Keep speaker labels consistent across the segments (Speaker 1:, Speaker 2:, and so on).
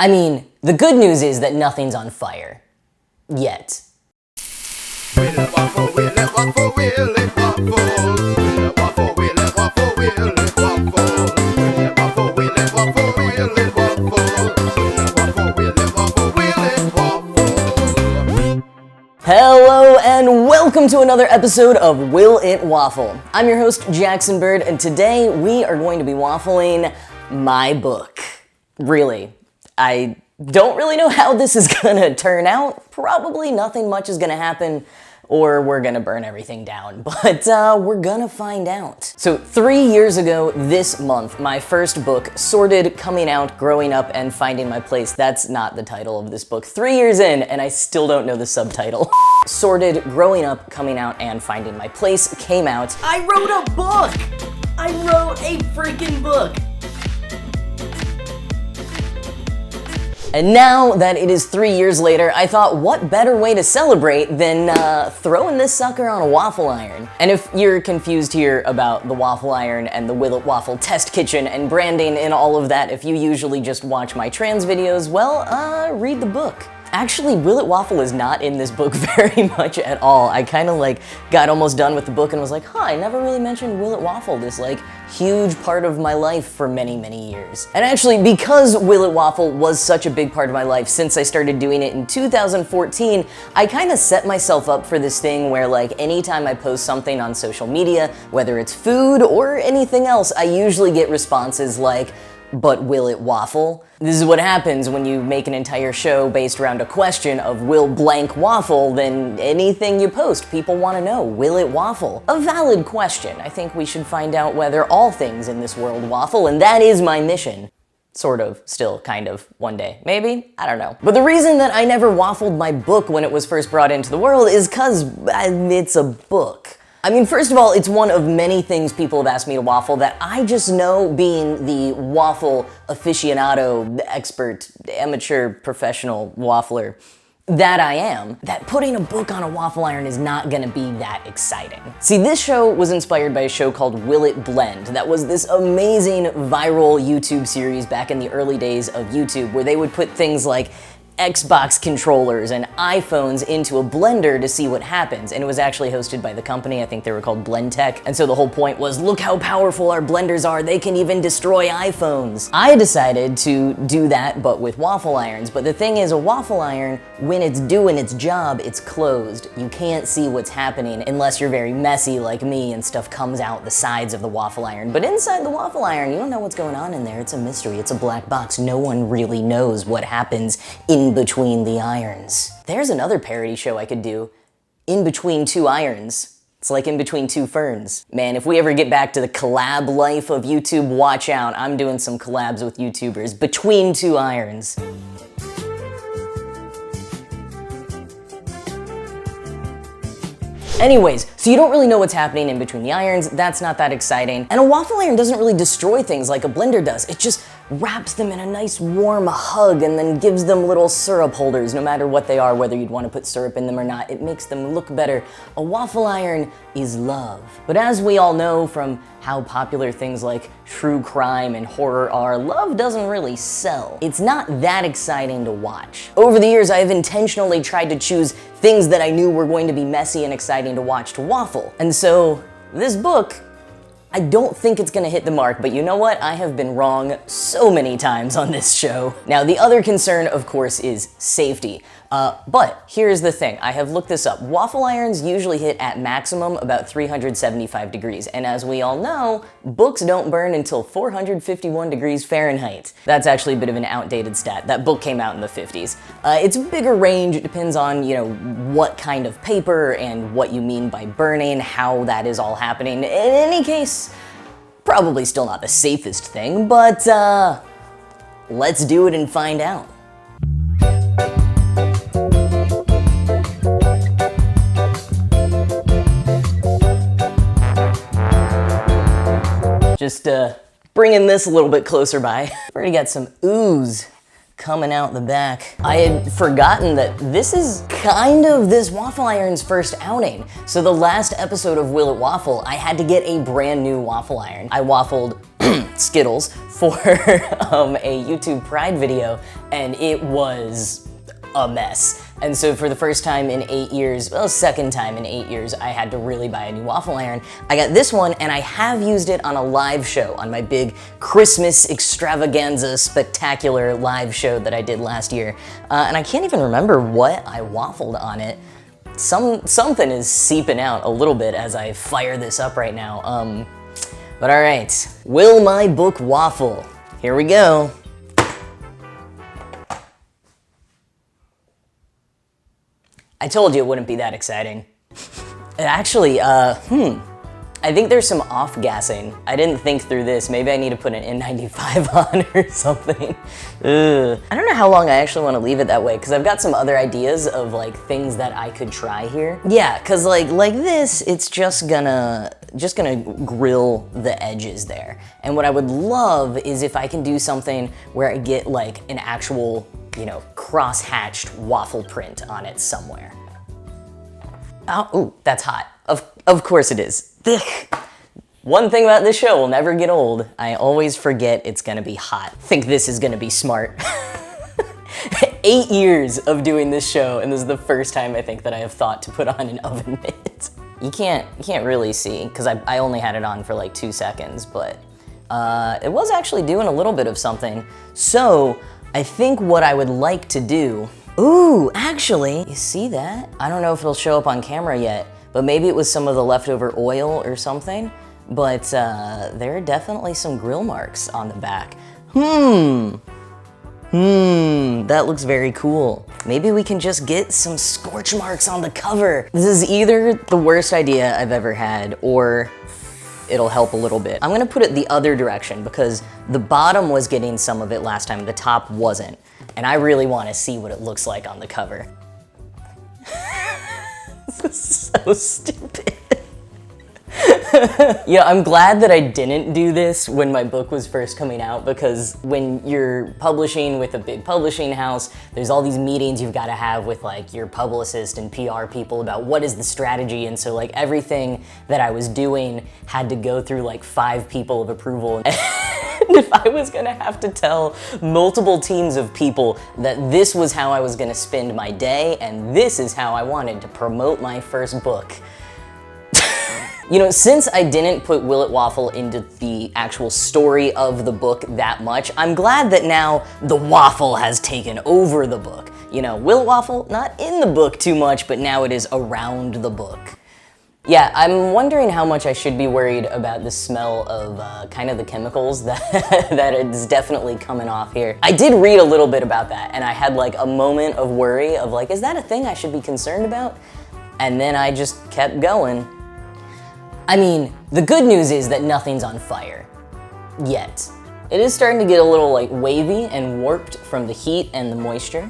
Speaker 1: I mean, the good news is that nothing's on fire. Yet.
Speaker 2: Will it waffle, will it waffle, will it waffle? Will it waffle, will it waffle, will it waffle? Will it waffle, will it waffle, will it waffle? Will it waffle, will it waffle?
Speaker 1: Hello and welcome to another episode of Will It Waffle? I'm your host, Jackson Bird, and today we are going to be waffling my book. Really, I don't really know how this is gonna turn out. Probably nothing much is gonna happen, or we're gonna burn everything down, but we're gonna find out. So 3 years ago this month, my first book, Sorted, Coming Out, Growing Up, and Finding My Place. That's not the title of this book. 3 years in, and I still don't know the subtitle. Sorted, Growing Up, Coming Out, and Finding My Place came out. I wrote a book! I wrote a freaking book! And now that it is 3 years later, I thought what better way to celebrate than throwing this sucker on a waffle iron. And if you're confused here about the waffle iron and the Will It Waffle test kitchen and branding and all of that, if you usually just watch my trans videos, well, read the book. Actually, Will It Waffle is not in this book very much at all. I kind of got almost done with the book and was like, I never really mentioned Will It Waffle, this huge part of my life for many, many years. And actually, because Will It Waffle was such a big part of my life since I started doing it in 2014, I kind of set myself up for this thing where anytime I post something on social media, whether it's food or anything else, I usually get responses like, but will it waffle? This is what happens when you make an entire show based around a question of will blank waffle, then anything you post, people want to know, will it waffle? A valid question. I think we should find out whether all things in this world waffle, and that is my mission. Sort of, still, kind of, one day. Maybe? I don't know. But the reason that I never waffled my book when it was first brought into the world is because it's a book. I mean, first of all, it's one of many things people have asked me to waffle that I just know, being the waffle aficionado, expert, amateur, professional waffler that I am, that putting a book on a waffle iron is not gonna be that exciting. See, this show was inspired by a show called Will It Blend that was this amazing viral YouTube series back in the early days of YouTube where they would put things like Xbox controllers and iPhones into a blender to see what happens, and it was actually hosted by the company. I think they were called Blend Tech, and so the whole point was, look how powerful our blenders are, they can even destroy iPhones. I decided to do that but with waffle irons, but the thing is, a waffle iron, when it's doing its job, it's closed. You can't see what's happening unless you're very messy like me and stuff comes out the sides of the waffle iron. But inside the waffle iron, you don't know what's going on in there. It's a mystery, it's a black box. No one really knows what happens in between the irons. There's another parody show I could do. In Between Two Irons. It's like In Between Two Ferns. Man, if we ever get back to the collab life of YouTube, watch out. I'm doing some collabs with YouTubers. Between Two Irons. Anyways, so you don't really know what's happening in between the irons. That's not that exciting. And a waffle iron doesn't really destroy things like a blender does. It just wraps them in a nice warm hug and then gives them little syrup holders, no matter what they are, whether you'd want to put syrup in them or not. It makes them look better. A waffle iron is love. But as we all know from how popular things like true crime and horror are, love doesn't really sell. It's not that exciting to watch. Over the years, I have intentionally tried to choose things that I knew were going to be messy and exciting to watch to waffle. And so this book, I don't think it's gonna hit the mark, but you know what? I have been wrong so many times on this show. Now, the other concern, of course, is safety. But here's the thing, I have looked this up. Waffle irons usually hit at maximum about 375 degrees, and as we all know, books don't burn until 451 degrees Fahrenheit. That's actually a bit of an outdated stat. That book came out in the 50s. It's a bigger range, it depends on, what kind of paper and what you mean by burning, how that is all happening. In any case, probably still not the safest thing, but let's do it and find out. Just bringing this a little bit closer by. Already got some ooze coming out the back. I had forgotten that this is kind of this waffle iron's first outing. So the last episode of Will It Waffle, I had to get a brand new waffle iron. I waffled Skittles for a YouTube Pride video, and it was a mess. And so for the first time in 8 years, well, second time in 8 years, I had to really buy a new waffle iron. I got this one, and I have used it on a live show, on my big Christmas extravaganza spectacular live show that I did last year. And I can't even remember what I waffled on it. Something is seeping out a little bit as I fire this up right now. But all right, will my book waffle? Here we go. I told you it wouldn't be that exciting. Actually, I think there's some off-gassing. I didn't think through this. Maybe I need to put an N95 on or something. Ugh. I don't know how long I actually want to leave it that way, because I've got some other ideas of like things that I could try here. Yeah, because like this, it's just gonna grill the edges there. And what I would love is if I can do something where I get like an actual, you know, cross-hatched waffle print on it somewhere. Oh, ooh, that's hot. Of course it is. Ugh. One thing about this show will never get old. I always forget it's gonna be hot. Think this is gonna be smart. 8 years of doing this show, and this is the first time I think that I have thought to put on an oven mitt. You can't really see, because I only had it on for like 2 seconds, but it was actually doing a little bit of something. So I think what I would like to do, ooh, actually, you see that? I don't know if it'll show up on camera yet, but maybe it was some of the leftover oil or something, but there are definitely some grill marks on the back. That looks very cool. Maybe we can just get some scorch marks on the cover. This is either the worst idea I've ever had, or it'll help a little bit. I'm gonna put it the other direction because the bottom was getting some of it last time, the top wasn't. And I really wanna see what it looks like on the cover. This is so stupid. Yeah, I'm glad that I didn't do this when my book was first coming out, because when you're publishing with a big publishing house, there's all these meetings you've got to have with like your publicist and PR people about what is the strategy, and so like everything that I was doing had to go through like 5 people of approval. And if I was gonna have to tell multiple teams of people that this was how I was gonna spend my day and this is how I wanted to promote my first book. You know, since I didn't put Will It Waffle into the actual story of the book that much, I'm glad that now the waffle has taken over the book. You know, Will It Waffle, not in the book too much, but now it is around the book. Yeah, I'm wondering how much I should be worried about the smell of kind of the chemicals that is definitely coming off here. I did read a little bit about that, and I had like a moment of worry of like, is that a thing I should be concerned about? And then I just kept going. I mean, the good news is that nothing's on fire. Yet. It is starting to get a little like wavy and warped from the heat and the moisture.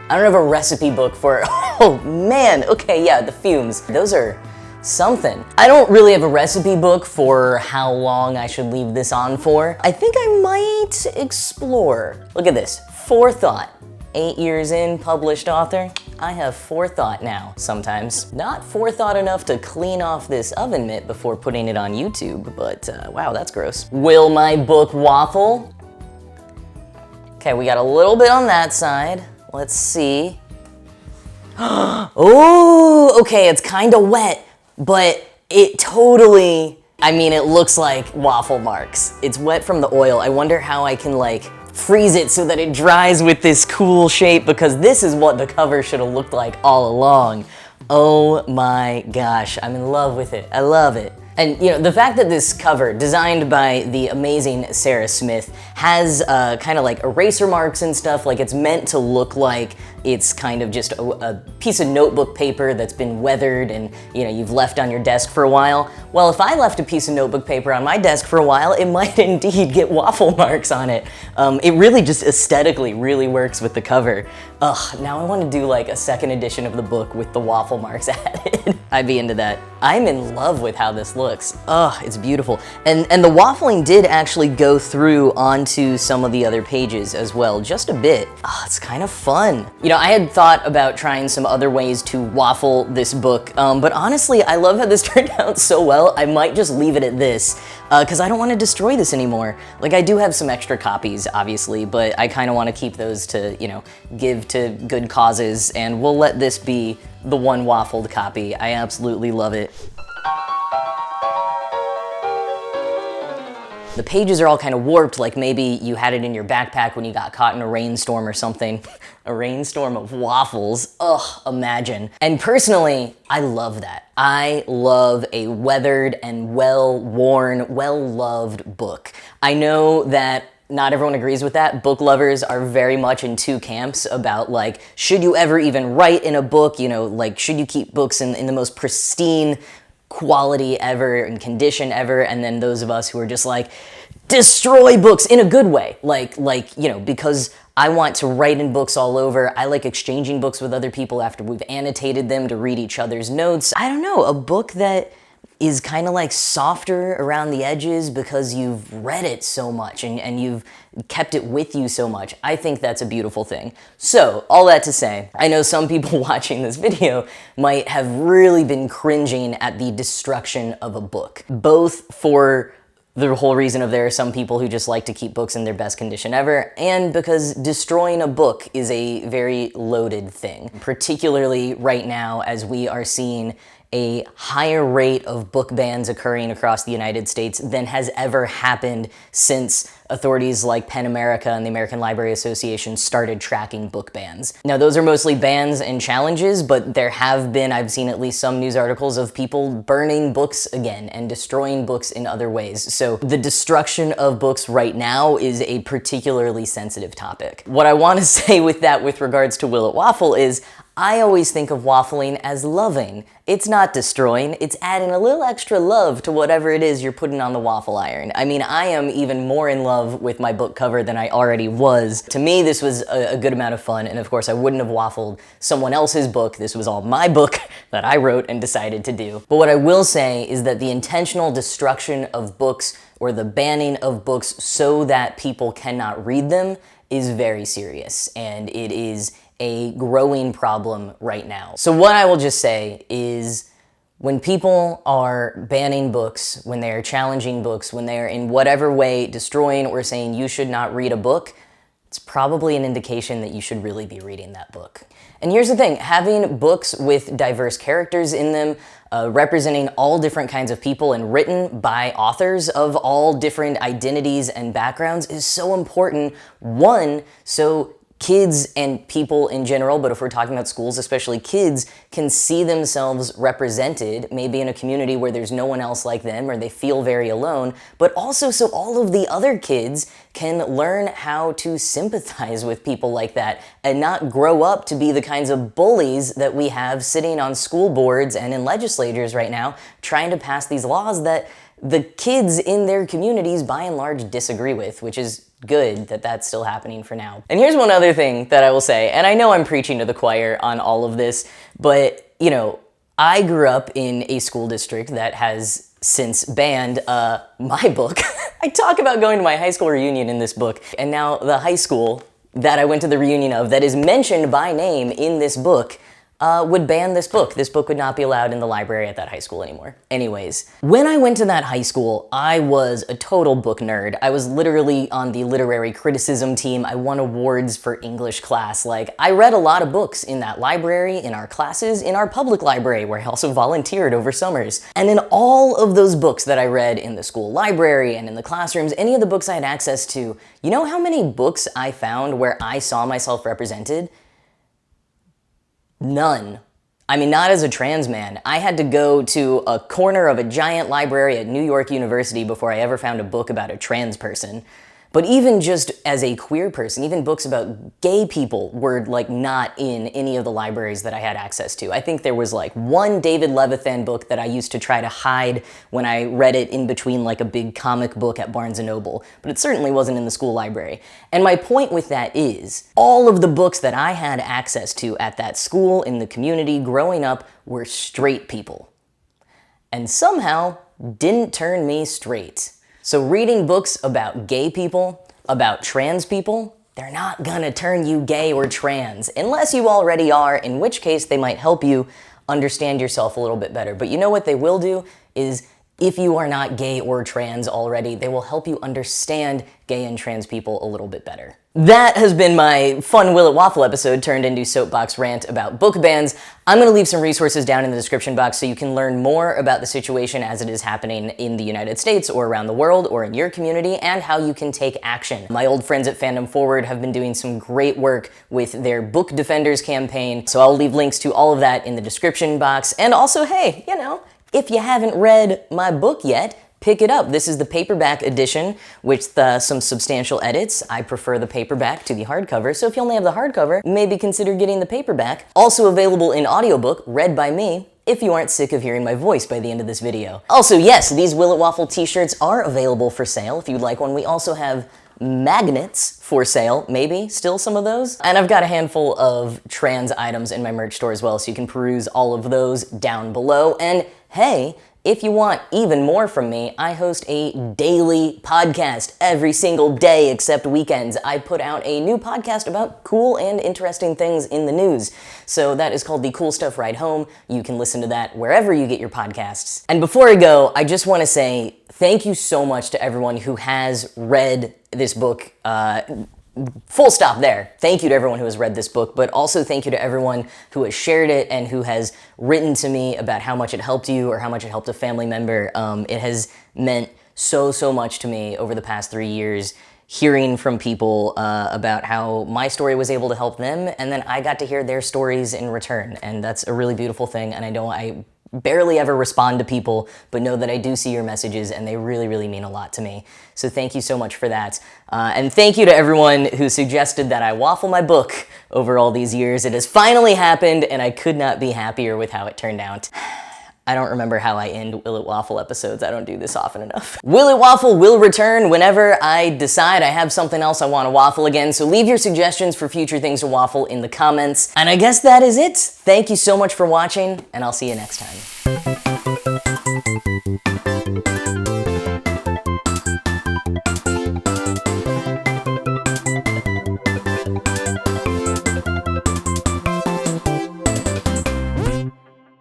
Speaker 1: I don't have a recipe book for it. Oh man, okay, yeah, the fumes. Those are something. I don't really have a recipe book for how long I should leave this on for. I think I might explore. Look at this, forethought. 8 years in, published author. I have forethought now, sometimes. Not forethought enough to clean off this oven mitt before putting it on YouTube, but wow, that's gross. Will my book waffle? Okay, we got a little bit on that side. Let's see. Oh, okay, it's kind of wet, but it totally, I mean, it looks like waffle marks. It's wet from the oil. I wonder how I can like freeze it so that it dries with this cool shape, because this is what the cover should have looked like all along. Oh my gosh, I'm in love with it. I love it. And you know, the fact that this cover, designed by the amazing Sarah Smith, has kind of like eraser marks and stuff, like it's meant to look like it's kind of just a piece of notebook paper that's been weathered and you know, you've left on your desk for a while. Well, if I left a piece of notebook paper on my desk for a while, it might indeed get waffle marks on it. It really just aesthetically really works with the cover. Ugh, now I want to do like a second edition of the book with the waffle marks added. I'd be into that. I'm in love with how this looks. Ugh, it's beautiful. And the waffling did actually go through onto some of the other pages as well, just a bit. Oh, it's kind of fun. You know, I had thought about trying some other ways to waffle this book, but honestly, I love how this turned out so well, I might just leave it at this, because I don't want to destroy this anymore. Like, I do have some extra copies, obviously, but I kind of want to keep those to, you know, give to good causes, and we'll let this be the one waffled copy. I absolutely love it. The pages are all kind of warped, like maybe you had it in your backpack when you got caught in a rainstorm or something. A rainstorm of waffles, ugh, imagine. And personally, I love that. I love a weathered and well-worn, well-loved book. I know that not everyone agrees with that. Book lovers are very much in two camps about, like, should you ever even write in a book? You know, like, should you keep books in the most pristine quality ever and condition ever? And then those of us who are just like, destroy books in a good way. Like, you know, because I want to write in books all over. I like exchanging books with other people after we've annotated them to read each other's notes. I don't know, a book that is kind of like softer around the edges because you've read it so much and you've kept it with you so much. I think that's a beautiful thing. So, all that to say, I know some people watching this video might have really been cringing at the destruction of a book, both for the whole reason of there are some people who just like to keep books in their best condition ever, and because destroying a book is a very loaded thing, particularly right now as we are seeing a higher rate of book bans occurring across the United States than has ever happened since authorities like PEN America and the American Library Association started tracking book bans. Now, those are mostly bans and challenges, but there have been, I've seen at least some news articles of people burning books again and destroying books in other ways. So the destruction of books right now is a particularly sensitive topic. What I want to say with that with regards to Will It Waffle is I always think of waffling as loving. It's not destroying, it's adding a little extra love to whatever it is you're putting on the waffle iron. I mean, I am even more in love with my book cover than I already was. To me, this was a good amount of fun, and of course I wouldn't have waffled someone else's book. This was all my book that I wrote and decided to do. But what I will say is that the intentional destruction of books or the banning of books so that people cannot read them is very serious, and it is a growing problem right now. So what I will just say is when people are banning books, when they are challenging books, when they are in whatever way destroying or saying you should not read a book, it's probably an indication that you should really be reading that book. And here's the thing, having books with diverse characters in them, representing all different kinds of people and written by authors of all different identities and backgrounds is so important. One, so kids and people in general, but if we're talking about schools, especially kids, can see themselves represented, maybe in a community where there's no one else like them or they feel very alone, but also so all of the other kids can learn how to sympathize with people like that and not grow up to be the kinds of bullies that we have sitting on school boards and in legislatures right now trying to pass these laws that the kids in their communities by and large disagree with, which is good that that's still happening for now. And here's one other thing that I will say, and I know I'm preaching to the choir on all of this, but, you know, I grew up in a school district that has since banned my book. I talk about going to my high school reunion in this book, and now the high school that I went to the reunion of that is mentioned by name in this book would ban this book. This book would not be allowed in the library at that high school anymore. Anyways, when I went to that high school, I was a total book nerd. I was literally on the literary criticism team. I won awards for English class. Like, I read a lot of books in that library, in our classes, in our public library, where I also volunteered over summers. And in all of those books that I read in the school library and in the classrooms, any of the books I had access to, you know how many books I found where I saw myself represented? None. I mean, not as a trans man. I had to go to a corner of a giant library at New York University before I ever found a book about a trans person. But even just as a queer person, even books about gay people were like not in any of the libraries that I had access to. I think there was like one David Levithan book that I used to try to hide when I read it in between like a big comic book at Barnes & Noble, but it certainly wasn't in the school library. And my point with that is, all of the books that I had access to at that school, in the community, growing up, were straight people. And somehow didn't turn me straight. So reading books about gay people, about trans people, they're not gonna turn you gay or trans, unless you already are, in which case they might help you understand yourself a little bit better. But you know what they will do is, if you are not gay or trans already, they will help you understand gay and trans people a little bit better. That has been my fun Will It Waffle episode turned into soapbox rant about book bans. I'm gonna leave some resources down in the description box so you can learn more about the situation as it is happening in the United States or around the world or in your community, and how you can take action. My old friends at Fandom Forward have been doing some great work with their Book Defenders campaign, so I'll leave links to all of that in the description box. And also, hey, you know, if you haven't read my book yet, pick it up. This is the paperback edition with some substantial edits. I prefer the paperback to the hardcover, so if you only have the hardcover, maybe consider getting the paperback. Also available in audiobook, read by me, if you aren't sick of hearing my voice by the end of this video. Also, yes, these Will It Waffle t-shirts are available for sale if you'd like one. We also have magnets for sale, maybe still some of those. And I've got a handful of trans items in my merch store as well, so you can peruse all of those down below. And hey, if you want even more from me, I host a daily podcast every single day except weekends. I put out a new podcast about cool and interesting things in the news. So that is called The Cool Stuff Ride Home. You can listen to that wherever you get your podcasts. And before I go, I just want to say thank you so much to everyone who has read this book. Full stop there. Thank you to everyone who has read this book, but also thank you to everyone who has shared it and who has written to me about how much it helped you or how much it helped a family member. It has meant so much to me over the past 3 years, hearing from people about how my story was able to help them, and then I got to hear their stories in return, and that's a really beautiful thing. And I barely ever respond to people, but know that I do see your messages and they really mean a lot to me. So thank you so much for that. And thank you to everyone who suggested that I waffle my book over all these years. It has finally happened and I could not be happier with how it turned out. I don't remember how I end Will It Waffle episodes. I don't do this often enough. Will It Waffle will return whenever I decide I have something else I want to waffle again, so leave your suggestions for future things to waffle in the comments. And I guess that is it. Thank you so much for watching, and I'll see you next time.